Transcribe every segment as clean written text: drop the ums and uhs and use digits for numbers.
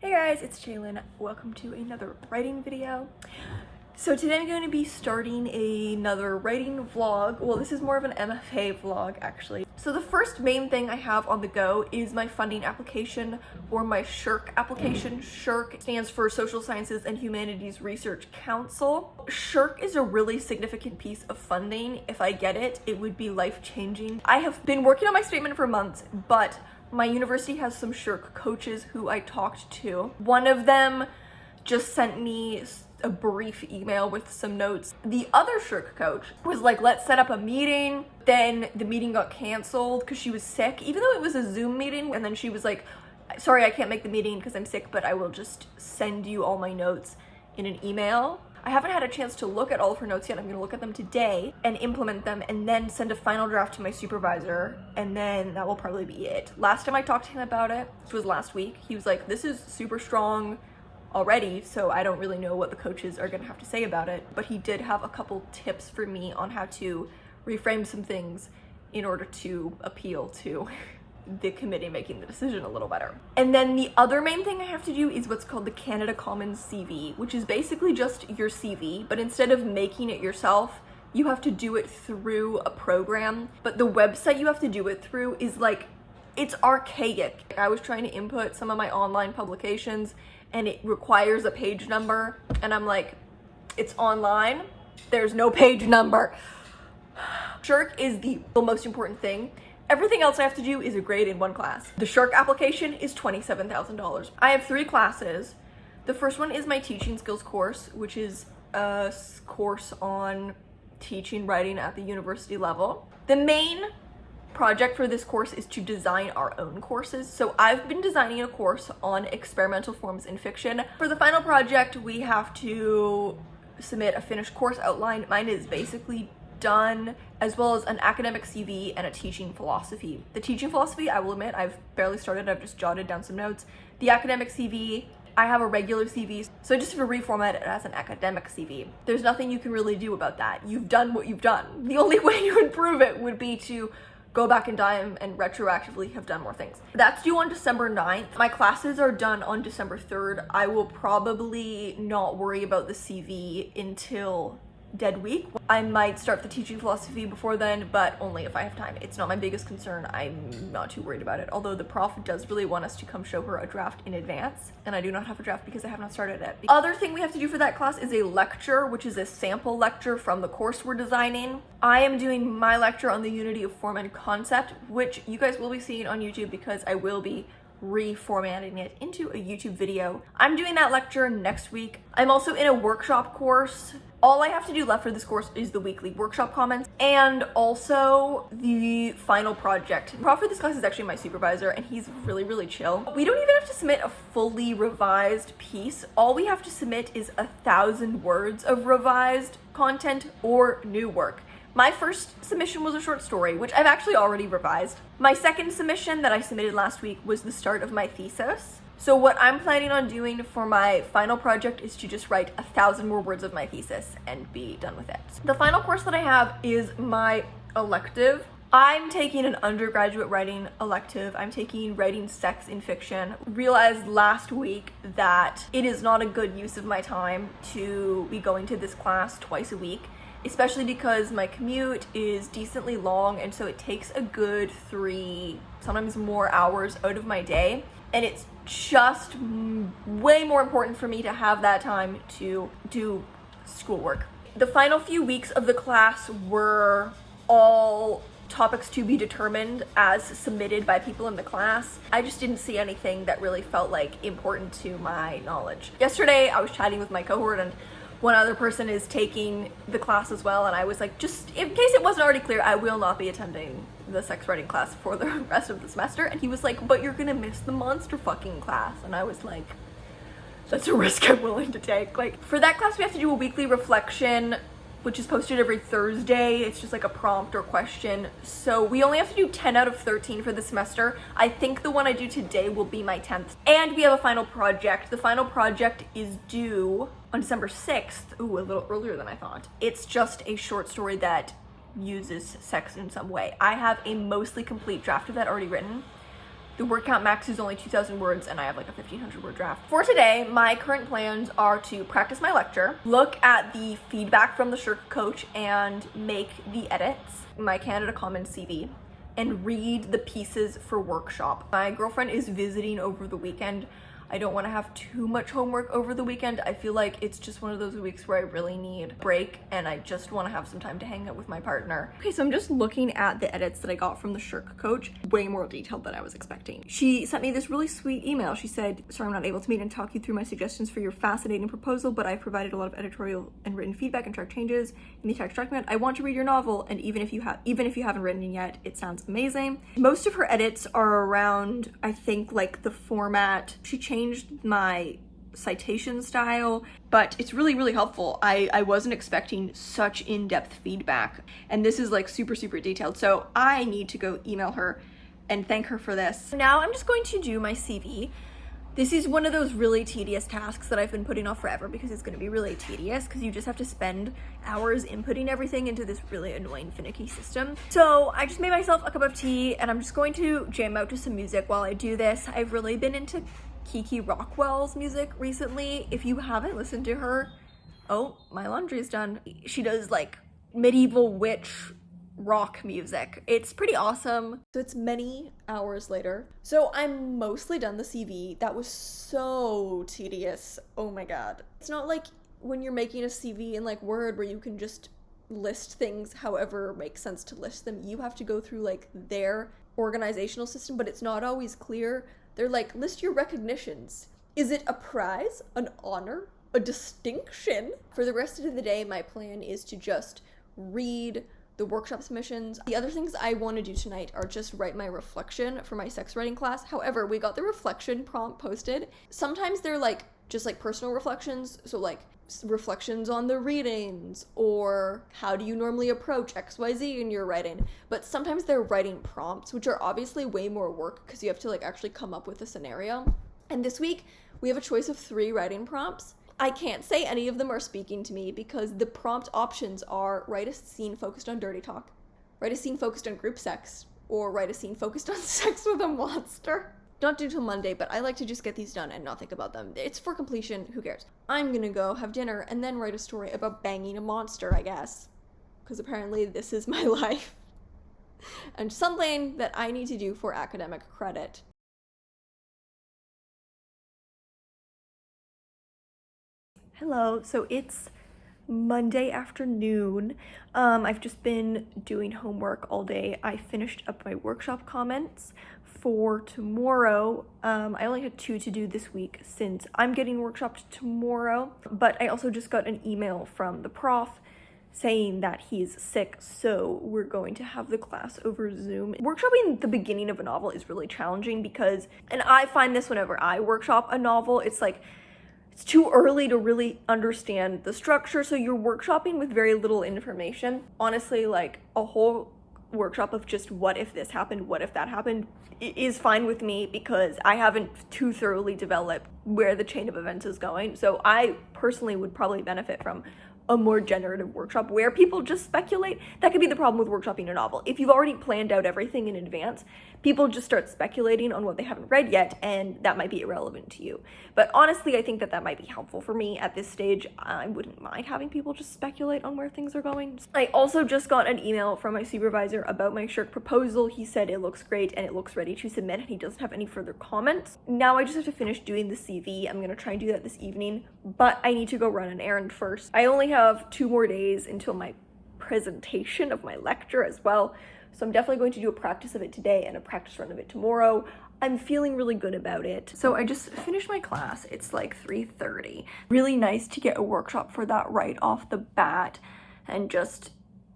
Hey guys, it's Jalen. Welcome to another writing video. So today I'm going to be starting another writing vlog. Well, this is more of an MFA vlog actually. So the first main thing I have on the go is my funding application, or my SHERK application. SHERK stands for Social Sciences and Humanities Research Council. SHERK is a really significant piece of funding. If I get it, it would be life-changing. I have been working on my statement for months, but my university has some SHERK coaches who I talked to. One of them just sent me a brief email with some notes. The other SHERK coach was like, let's set up a meeting. Then the meeting got canceled because she was sick, even though it was a Zoom meeting. And then she was like, sorry, I can't make the meeting because I'm sick, but I will just send you all my notes in an email. I haven't had a chance to look at all of her notes yet. I'm gonna look at them today and implement them and then send a final draft to my supervisor, and then that will probably be it. Last time I talked to him about it, which was last week, he was like, this is super strong already, so I don't really know what the coaches are gonna have to say about it, but he did have a couple tips for me on how to reframe some things in order to appeal to the committee making the decision a little better. And then the other main thing I have to do is what's called the Canada Commons CV, which is basically just your CV, but instead of making it yourself, you have to do it through a program. But the website you have to do it through is like, it's archaic. I was trying to input some of my online publications and it requires a page number, and I'm like, it's online, there's no page number. SHERK is the most important thing. Everything else I have to do is a grade in one class. The SHERK application is $27,000. I have 3 classes. The first one is my teaching skills course, which is a course on teaching writing at the university level. The main project for this course is to design our own courses. So I've been designing a course on experimental forms in fiction. For the final project, we have to submit a finished course outline. Mine is basically done, as well as an academic CV and a teaching philosophy. The teaching philosophy, I will admit, I've barely started. I've just jotted down some notes. The academic CV, I have a regular CV, so I just have to reformat it as an academic CV. There's nothing you can really do about that. You've done what you've done. The only way you improve it would be to go back in time and retroactively have done more things. That's due on December 9th. My classes are done on December 3rd. I will probably not worry about the CV until dead week. I might start the teaching philosophy before then, but only if I have time. It's not my biggest concern. I'm not too worried about it, although the prof does really want us to come show her a draft in advance, and I do not have a draft because I have not started it. The other thing we have to do for that class is a lecture, which is a sample lecture from the course we're designing. I am doing my lecture on the unity of form and concept, which you guys will be seeing on YouTube because I will be reformatting it into a YouTube video. I'm doing that lecture next week. I'm also in a workshop course. All I have to do left for this course is the weekly workshop comments and also the final project. The prof for this class is actually my supervisor, and he's really, really chill. We don't even have to submit a fully revised piece. All we have to submit is 1,000 words of revised content or new work. My first submission was a short story, which I've actually already revised. My second submission that I submitted last week was the start of my thesis. So what I'm planning on doing for my final project is to just write 1,000 more words of my thesis and be done with it. The final course that I have is my elective. I'm taking an undergraduate writing elective. I'm taking writing sex in fiction. Realized last week that it is not a good use of my time to be going to this class twice a week, especially because my commute is decently long, and so it takes a good 3, sometimes more hours out of my day, and it's just way more important for me to have that time to do schoolwork. The final few weeks of the class were all topics to be determined as submitted by people in the class. I just didn't see anything that really felt like important to my knowledge. Yesterday I was chatting with my cohort, and one other person is taking the class as well, and I was like, just in case it wasn't already clear, I will not be attending the sex writing class for the rest of the semester. And he was like, but you're gonna miss the monster fucking class. And I was like, that's a risk I'm willing to take. Like, for that class we have to do a weekly reflection, which is posted every Thursday. It's just like a prompt or question. So we only have to do 10 out of 13 for the semester. I think the one I do today will be my 10th. And we have a final project. The final project is due on December 6th. Ooh, a little earlier than I thought. It's just a short story that uses sex in some way. I have a mostly complete draft of that already written. The word count max is only 2,000 words and I have like a 1,500 word draft. For today, my current plans are to practice my lecture, look at the feedback from the Sherk coach and make the edits, my Canada Commons CV, and read the pieces for workshop. My girlfriend is visiting over the weekend. I don't want to have too much homework over the weekend. I feel like it's just one of those weeks where I really need a break and I just want to have some time to hang out with my partner. Okay, so I'm just looking at the edits that I got from the Sherk coach. Way more detailed than I was expecting. She sent me this really sweet email. She said, "Sorry, I'm not able to meet and talk you through my suggestions for your fascinating proposal, but I've provided a lot of editorial and written feedback and track changes in the text document. I want to read your novel, and even if you haven't written it yet, it sounds amazing." Most of her edits are around, I think, like the format. She changed my citation style, but it's really, really helpful. I wasn't expecting such in-depth feedback, and this is like super, super detailed. So I need to go email her and thank her for this. Now I'm just going to do my CV. This is one of those really tedious tasks that I've been putting off forever because it's going to be really tedious because you just have to spend hours inputting everything into this really annoying, finicky system. So I just made myself a cup of tea and I'm just going to jam out to some music while I do this. I've really been into Kiki Rockwell's music recently. If you haven't listened to her, oh, my laundry's done. She does like medieval witch rock music. It's pretty awesome. So it's many hours later. So I'm mostly done the CV. That was so tedious. Oh my god. It's not like when you're making a CV in like Word where you can just list things however makes sense to list them. You have to go through like their organizational system, but it's not always clear. They're like, list your recognitions. Is it a prize, an honor, a distinction? For the rest of the day, my plan is to just read the workshop submissions. The other things I want to do tonight are just write my reflection for my sex writing class. However, we got the reflection prompt posted. Sometimes they're like just like personal reflections, so like reflections on the readings or how do you normally approach XYZ in your writing, but sometimes they're writing prompts, which are obviously way more work because you have to like actually come up with a scenario. And this week we have a choice of 3 writing prompts. I can't say any of them are speaking to me because the prompt options are write a scene focused on dirty talk, write a scene focused on group sex, or write a scene focused on sex with a monster. Not due till Monday, but I like to just get these done and not think about them. It's for completion, who cares? I'm gonna go have dinner and then write a story about banging a monster, I guess. Because apparently this is my life. And something that I need to do for academic credit. Hello, so it's Monday afternoon. I've just been doing homework all day. I finished up my workshop comments for tomorrow. I only had 2 to do this week since I'm getting workshopped tomorrow, but I also just got an email from the prof saying that he's sick, so we're going to have the class over Zoom. Workshopping the beginning of a novel is really challenging because, and I find this whenever I workshop a novel, it's like, it's too early to really understand the structure, so you're workshopping with very little information. Honestly, like a whole workshop of just what if this happened, what if that happened is fine with me because I haven't too thoroughly developed where the chain of events is going. So I personally would probably benefit from a more generative workshop where people just speculate. That could be the problem with workshopping a novel. If you've already planned out everything in advance, people just start speculating on what they haven't read yet, and that might be irrelevant to you. But honestly, I think that that might be helpful for me at this stage. I wouldn't mind having people just speculate on where things are going. I also just got an email from my supervisor about my Sherk proposal. He said it looks great and it looks ready to submit, and he doesn't have any further comments. Now I just have to finish doing the CV. I'm gonna try and do that this evening, but I need to go run an errand first. I only have 2 more days until my presentation of my lecture as well. So I'm definitely going to do a practice of it today and a practice run of it tomorrow. I'm feeling really good about it. So I just finished my class. It's like 3:30. Really nice to get a workshop for that right off the bat and just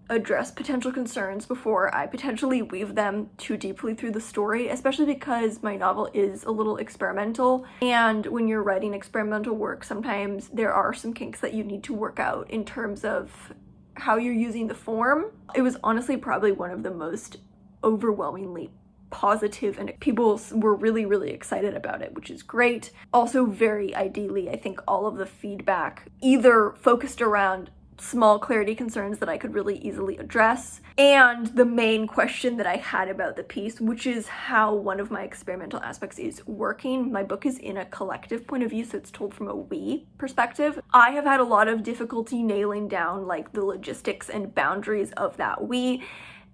address potential concerns before I potentially weave them too deeply through the story, especially because my novel is a little experimental. And when you're writing experimental work, sometimes there are some kinks that you need to work out in terms of how you're using the form. It was honestly probably one of the most overwhelmingly positive, and people were really, really excited about it, which is great. Also, very ideally, I think all of the feedback either focused around small clarity concerns that I could really easily address, and the main question that I had about the piece, which is how one of my experimental aspects is working. My book is in a collective point of view, so it's told from a we perspective. I have had a lot of difficulty nailing down like the logistics and boundaries of that we,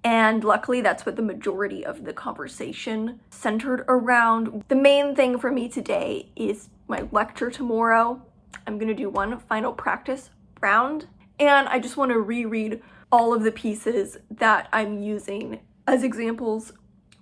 and luckily that's what the majority of the conversation centered around. The main thing for me today is my lecture tomorrow. I'm gonna do one final practice round, and I just want to reread all of the pieces that I'm using as examples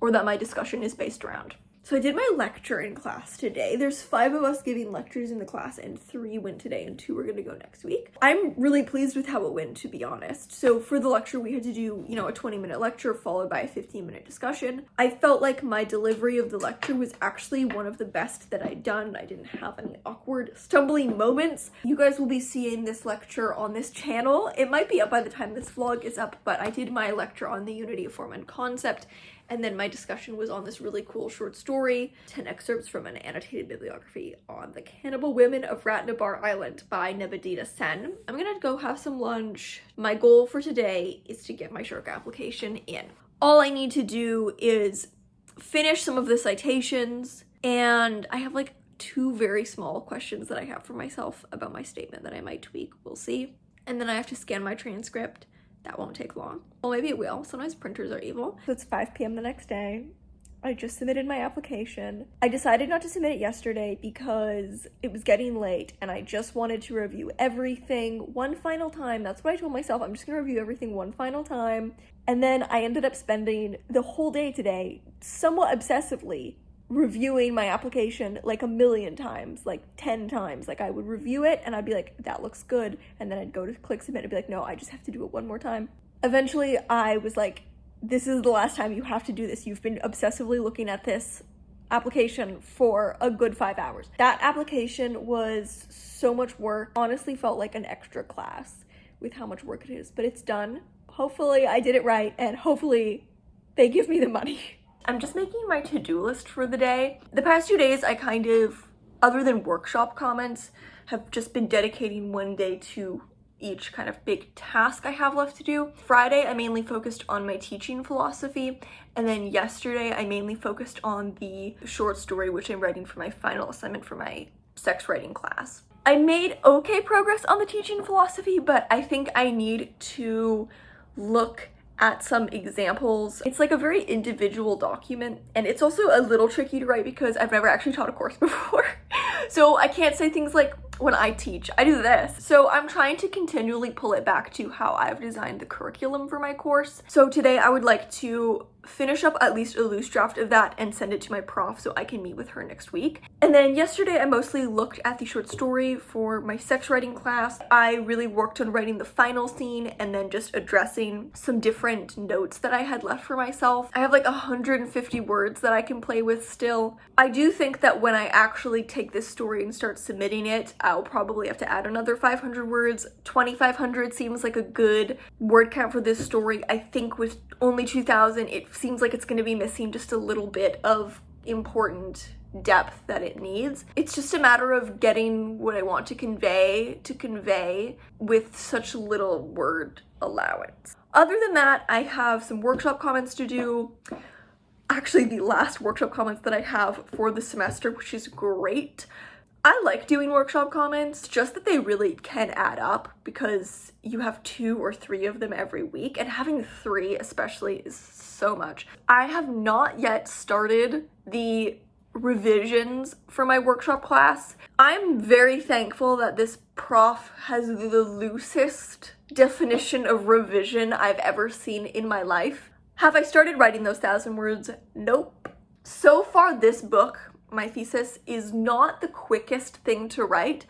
or that my discussion is based around. So I did my lecture in class today. There's 5 of us giving lectures in the class, and 3 went today and 2 are gonna go next week. I'm really pleased with how it went, to be honest. So for the lecture, we had to do, a 20-minute lecture followed by a 15-minute discussion. I felt like my delivery of the lecture was actually one of the best that I'd done. I didn't have any awkward, stumbling moments. You guys will be seeing this lecture on this channel. It might be up by the time this vlog is up, but I did my lecture on the unity of form and concept, and then my discussion was on this really cool short story, 10 excerpts from an annotated bibliography on the Cannibal Women of Ratnabar Island by Nivedita Sen. I'm gonna go have some lunch. My goal for today is to get my Sherk application in. All I need to do is finish some of the citations, and I have like 2 very small questions that I have for myself about my statement that I might tweak, we'll see. And then I have to scan my transcript. That won't take long. Well, maybe it will. Sometimes printers are evil. So it's 5 p.m. the next day. I just submitted my application. I decided not to submit it yesterday because it was getting late and I just wanted to review everything one final time. That's what I told myself. I'm just gonna review everything one final time. And then I ended up spending the whole day today, somewhat obsessively, reviewing my application like a million times, like 10 times. Like I would review it and I'd be like, that looks good. And then I'd go to click submit and be like, no, I just have to do it one more time. Eventually I was like, this is the last time you have to do this. You've been obsessively looking at this application for a good 5 hours. That application was so much work. Honestly felt like an extra class with how much work it is, but it's done. Hopefully I did it right and hopefully they give me the money. I'm just making my to-do list for the day. The past 2 days, I kind of, other than workshop comments, have just been dedicating one day to each kind of big task I have left to do. Friday, I mainly focused on my teaching philosophy, and then yesterday, I mainly focused on the short story, which I'm writing for my final assignment for my sex writing class. I made okay progress on the teaching philosophy, but I think I need to look at some examples. It's like a very individual document, and it's also a little tricky to write because I've never actually taught a course before. So I can't say things like, when I teach, I do this. So I'm trying to continually pull it back to how I've designed the curriculum for my course. So today I would like to finish up at least a loose draft of that and send it to my prof so I can meet with her next week. And then yesterday I mostly looked at the short story for my sex writing class. I really worked on writing the final scene and then just addressing some different notes that I had left for myself. I have like 150 words that I can play with still. I do think that when I actually take this story and start submitting it, I'll probably have to add another 500 words. 2,500 seems like a good word count for this story. I think with only 2,000, it seems like it's going to be missing just a little bit of important depth that it needs. It's just a matter of getting what I want to convey with such little word allowance. Other than that, I have some workshop comments to do. Actually, the last workshop comments that I have for the semester, which is great. I like doing workshop comments, just that they really can add up because you have 2 or 3 of them every week, and having 3 especially is so much. I have not yet started the revisions for my workshop class. I'm very thankful that this prof has the loosest definition of revision I've ever seen in my life. Have I started writing those 1,000 words? Nope. So far this book, my thesis, is not the quickest thing to write.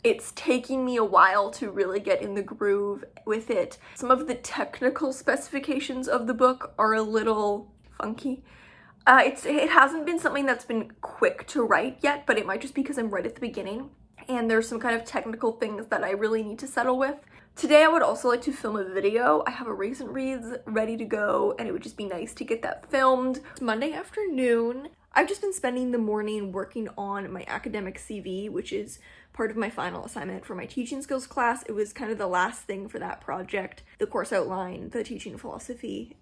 It's taking me a while to really get in the groove with it. Some of the technical specifications of the book are a little funky. It hasn't been something that's been quick to write yet, but it might just be because I'm right at the beginning and there's some kind of technical things that I really need to settle with. Today I would also like to film a video. I have a recent reads ready to go and it would just be nice to get that filmed. Monday afternoon, I've just been spending the morning working on my academic CV, which is part of my final assignment for my teaching skills class. It was kind of the last thing for that project. The course outline, the teaching philosophy,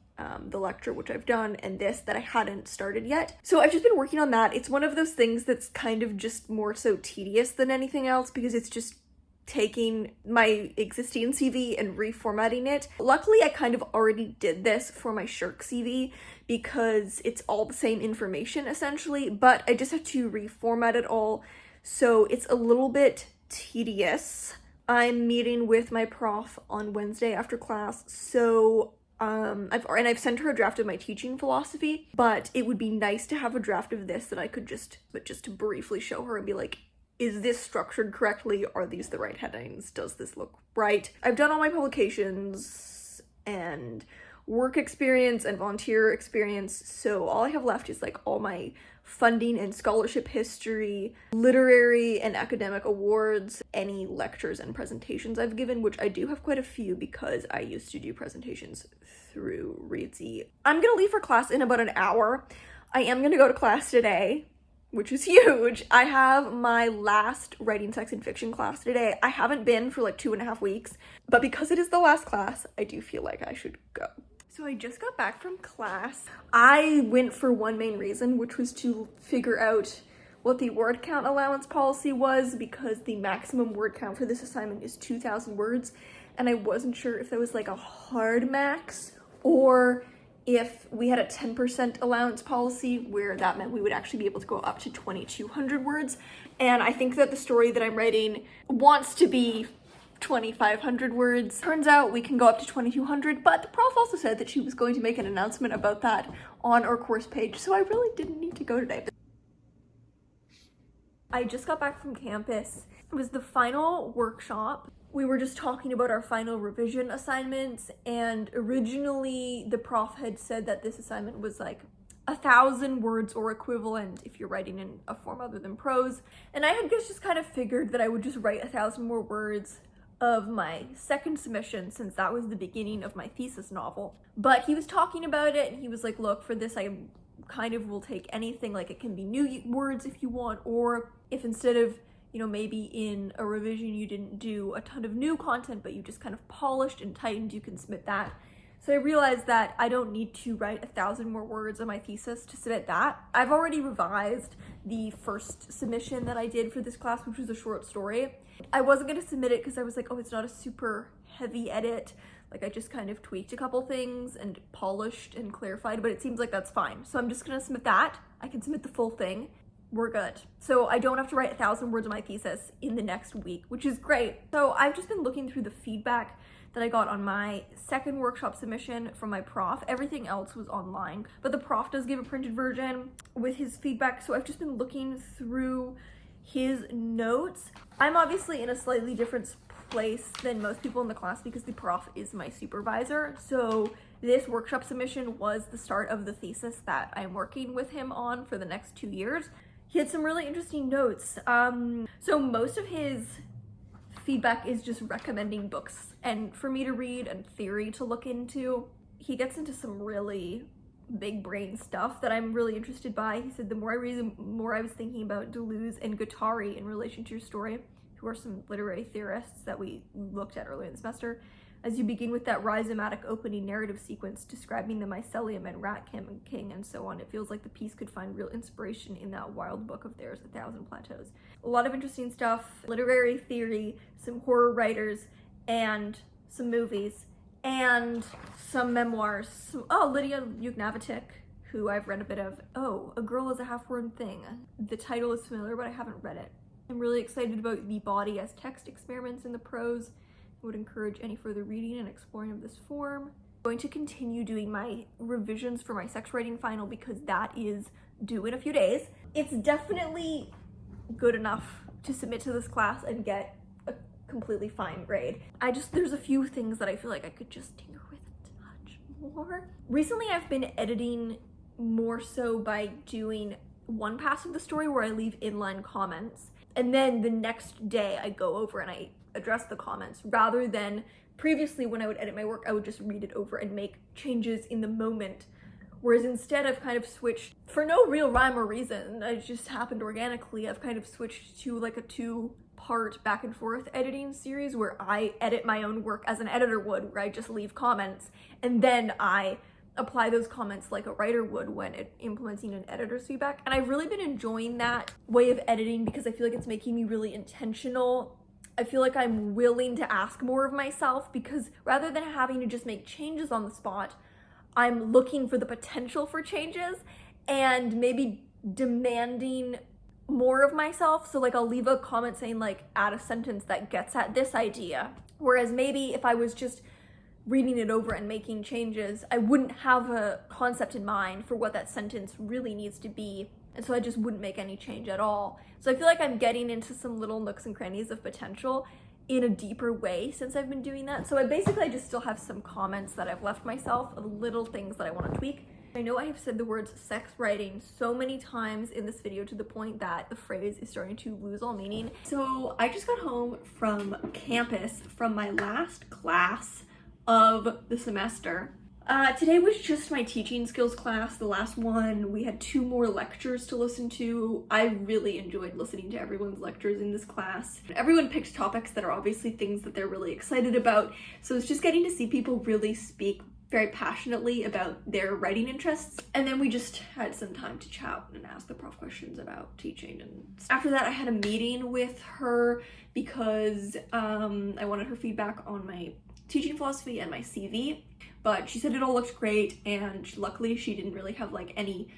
the lecture, which I've done, and this that I hadn't started yet. So I've just been working on that. It's one of those things that's kind of just more so tedious than anything else, because it's just taking my existing CV and reformatting it. Luckily, I kind of already did this for my Sherk CV because it's all the same information essentially, but I just have to reformat it all. So it's a little bit tedious. I'm meeting with my prof on Wednesday after class, so I've sent her a draft of my teaching philosophy, but it would be nice to have a draft of this that I could just to briefly show her and be like, is this structured correctly? Are these the right headings? Does this look right? I've done all my publications and work experience and volunteer experience, so all I have left is like all my funding and scholarship history, literary and academic awards, any lectures and presentations I've given, which I do have quite a few because I used to do presentations through Reedsy. I'm gonna leave for class in about an hour. I am gonna go to class today, which is huge. I have my last writing, sex, and fiction class today. I haven't been for like 2.5 weeks, but because it is the last class, I do feel like I should go. So I just got back from class. I went for one main reason, which was to figure out what the word count allowance policy was, because the maximum word count for this assignment is 2,000 words, and I wasn't sure if that was like a hard max or if we had a 10% allowance policy where that meant we would actually be able to go up to 2,200 words. And I think that the story that I'm writing wants to be 2,500 words. Turns out we can go up to 2,200, but the prof also said that she was going to make an announcement about that on our course page, so I really didn't need to go today. I just got back from campus. It was the final workshop. We were just talking about our final revision assignments, and originally the prof had said that this assignment was like 1,000 words or equivalent if you're writing in a form other than prose. And I had just kind of figured that I would just write 1,000 more words of my second submission, since that was the beginning of my thesis novel. But he was talking about it and he was like, look, for this I kind of will take anything, like it can be new words if you want, or if instead of, you know, maybe in a revision you didn't do a ton of new content, but you just kind of polished and tightened, you can submit that. So I realized that I don't need to write 1,000 more words on my thesis to submit that. I've already revised the first submission that I did for this class, which was a short story. I wasn't going to submit it because I was like, oh, it's not a super heavy edit. Like I just kind of tweaked a couple things and polished and clarified, but it seems like that's fine. So I'm just going to submit that. I can submit the full thing. We're good. So I don't have to write 1,000 words of my thesis in the next week, which is great. So I've just been looking through the feedback that I got on my second workshop submission from my prof. Everything else was online, but the prof does give a printed version with his feedback. So I've just been looking through his notes. I'm obviously in a slightly different place than most people in the class because the prof is my supervisor. So this workshop submission was the start of the thesis that I'm working with him on for the next 2 years. He had some really interesting notes. So most of his feedback is just recommending books and for me to read and theory to look into. He gets into some really big brain stuff that I'm really interested by. He said the more I read, the more I was thinking about Deleuze and Guattari in relation to your story, who are some literary theorists that we looked at earlier in the semester. As you begin with that rhizomatic opening narrative sequence describing the mycelium and rat king and so on, it feels like the piece could find real inspiration in that wild book of theirs, 1,000 Plateaus. A lot of interesting stuff, literary theory, some horror writers, and some movies, and some memoirs. Lydia Yugnavitic, who I've read a bit of. Oh, A Girl is a Half-Worn Thing. The title is familiar, but I haven't read it. I'm really excited about the body as text experiments in the prose. Would encourage any further reading and exploring of this form. I'm going to continue doing my revisions for my sex writing final because that is due in a few days. It's definitely good enough to submit to this class and get a completely fine grade. There's a few things that I feel like I could just tinker with a touch more. Recently I've been editing more so by doing one pass of the story where I leave inline comments, and then the next day I go over and I address the comments, rather than previously when I would edit my work, I would just read it over and make changes in the moment Whereas instead I've kind of switched, for no real rhyme or reason, it just happened organically, I've kind of switched to like a 2-part back and forth editing series where I edit my own work as an editor would, where I just leave comments and then I apply those comments like a writer would when implementing an editor's feedback. And I've really been enjoying that way of editing because I feel like it's making me really intentional. I feel like I'm willing to ask more of myself because rather than having to just make changes on the spot, I'm looking for the potential for changes and maybe demanding more of myself. So like I'll leave a comment saying like, add a sentence that gets at this idea. Whereas maybe if I was just reading it over and making changes, I wouldn't have a concept in mind for what that sentence really needs to be. And so I just wouldn't make any change at all. So I feel like I'm getting into some little nooks and crannies of potential in a deeper way since I've been doing that. So I just still have some comments that I've left myself of little things that I want to tweak. I know I have said the words sex writing so many times in this video to the point that the phrase is starting to lose all meaning. So I just got home from campus from my last class of the semester. Today was just my teaching skills class, the last one. We had 2 more lectures to listen to. I really enjoyed listening to everyone's lectures in this class. Everyone picked topics that are obviously things that they're really excited about. So it's just getting to see people really speak very passionately about their writing interests. And then we just had some time to chat and ask the prof questions about teaching. And after that, I had a meeting with her because I wanted her feedback on my teaching philosophy and my CV. But she said it all looked great, and luckily she didn't really have like any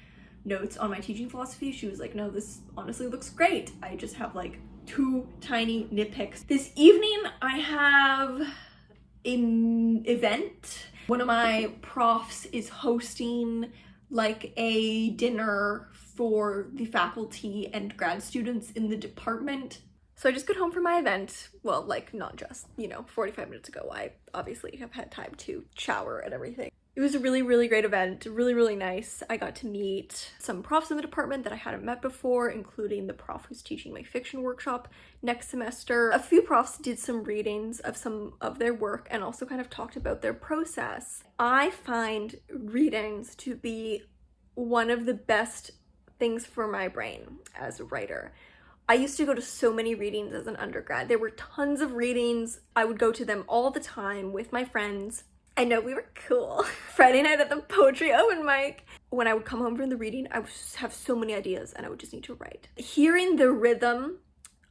notes on my teaching philosophy. She was like, no, this honestly looks great. I just have like 2 tiny nitpicks. This evening I have an event. One of my profs is hosting like a dinner for the faculty and grad students in the department. So I just got home from my event. Well, like not just, 45 minutes ago. I obviously have had time to shower and everything. It was a really, really great event, really, really nice. I got to meet some profs in the department that I hadn't met before, including the prof who's teaching my fiction workshop next semester. A few profs did some readings of some of their work and also kind of talked about their process. I find readings to be one of the best things for my brain as a writer. I used to go to so many readings as an undergrad. There were tons of readings. I would go to them all the time with my friends. I know we were cool. Friday night at the poetry open mic. When I would come home from the reading, I would just have so many ideas and I would just need to write. Hearing the rhythm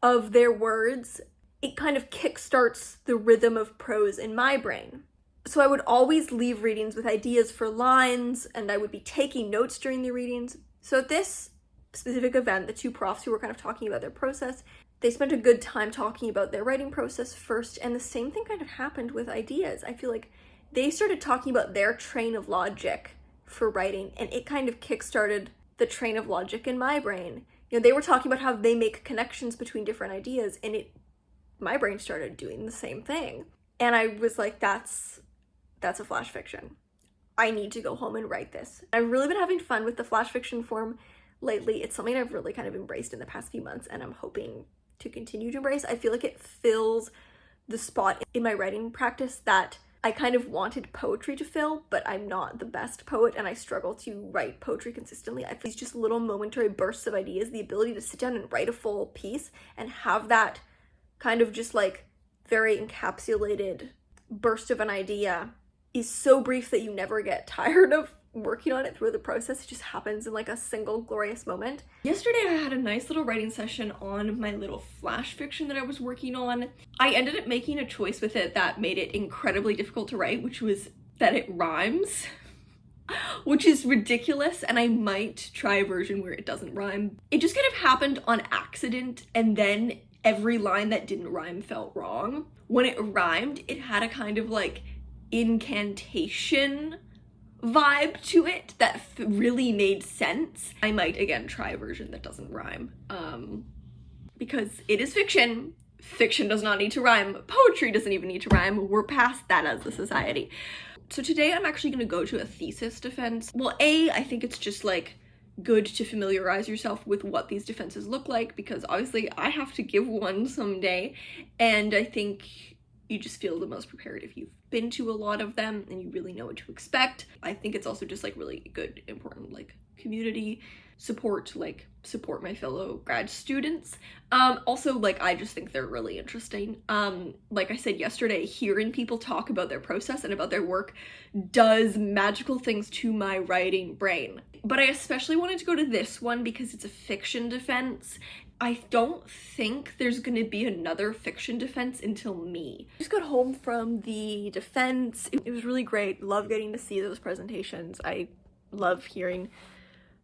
of their words, it kind of kickstarts the rhythm of prose in my brain. So I would always leave readings with ideas for lines and I would be taking notes during the readings. So at this specific event, the 2 profs who were kind of talking about their process, they spent a good time talking about their writing process first, and the same thing kind of happened with ideas. I feel like they started talking about their train of logic for writing, and it kind of kickstarted the train of logic in my brain. They were talking about how they make connections between different ideas, and my brain started doing the same thing. And I was like, that's a flash fiction. I need to go home and write this. I've really been having fun with the flash fiction form lately. It's something I've really kind of embraced in the past few months and I'm hoping to continue to embrace. I feel like it fills the spot in my writing practice that I kind of wanted poetry to fill, but I'm not the best poet and I struggle to write poetry consistently. I feel it's just little momentary bursts of ideas, the ability to sit down and write a full piece and have that kind of just like very encapsulated burst of an idea is so brief that you never get tired of working on it through the process. It just happens in like a single glorious moment. Yesterday I had a nice little writing session on my little flash fiction that I was working on. I ended up making a choice with it that made it incredibly difficult to write, which was that it rhymes, which is ridiculous, and I might try a version where it doesn't rhyme. It just kind of happened on accident, and then every line that didn't rhyme felt wrong. When it rhymed, it had a kind of like incantation vibe to it that really made sense. I might again try a version that doesn't rhyme because it is fiction. Fiction does not need to rhyme. Poetry doesn't even need to rhyme. We're past that as a society. So today I'm actually going to go to a thesis defense. Well, I think it's just like good to familiarize yourself with what these defenses look like because obviously I have to give one someday, and I think you just feel the most prepared if you've been to a lot of them and you really know what to expect. I think it's also just like really good, important like community support to like support my fellow grad students. Also, like, I just think they're really interesting. Like I said yesterday, hearing people talk about their process and about their work does magical things to my writing brain. But I especially wanted to go to this one because it's a fiction defense. I don't think there's gonna be another fiction defense until me. I just got home from the defense. It was really great. Love getting to see those presentations. I love hearing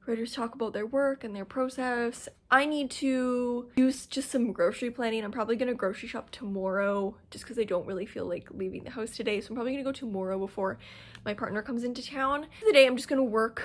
writers talk about their work and their process. I need to do just some grocery planning. I'm probably gonna grocery shop tomorrow just because I don't really feel like leaving the house today. So I'm probably gonna go tomorrow before my partner comes into town. Today I'm just gonna work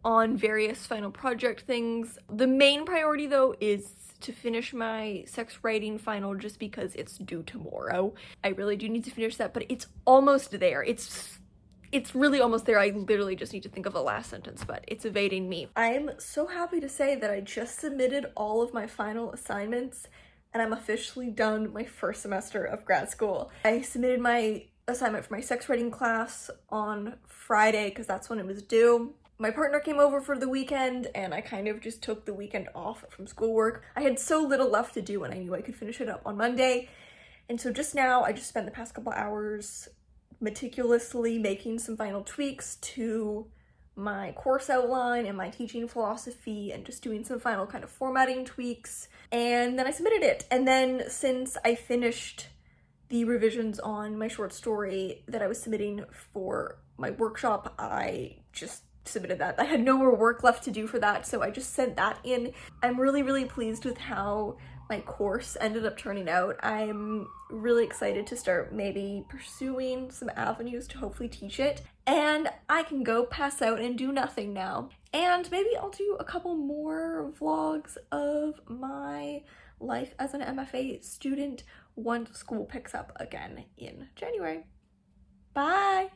on various final project things. The main priority though is to finish my sex writing final just because it's due tomorrow. I really do need to finish that, but it's almost there. It's really almost there. I literally just need to think of the last sentence, but it's evading me. I'm so happy to say that I just submitted all of my final assignments and I'm officially done my first semester of grad school. I submitted my assignment for my sex writing class on Friday because that's when it was due. My partner came over for the weekend and I kind of just took the weekend off from schoolwork. I had so little left to do and I knew I could finish it up on Monday. And so just now, I just spent the past couple hours meticulously making some final tweaks to my course outline and my teaching philosophy and just doing some final kind of formatting tweaks. And then I submitted it. And then since I finished the revisions on my short story that I was submitting for my workshop, I just submitted that. I had no more work left to do for that, so I just sent that in. I'm really, really pleased with how my course ended up turning out. I'm really excited to start maybe pursuing some avenues to hopefully teach it, and I can go pass out and do nothing now. And maybe I'll do a couple more vlogs of my life as an MFA student once school picks up again in January. Bye!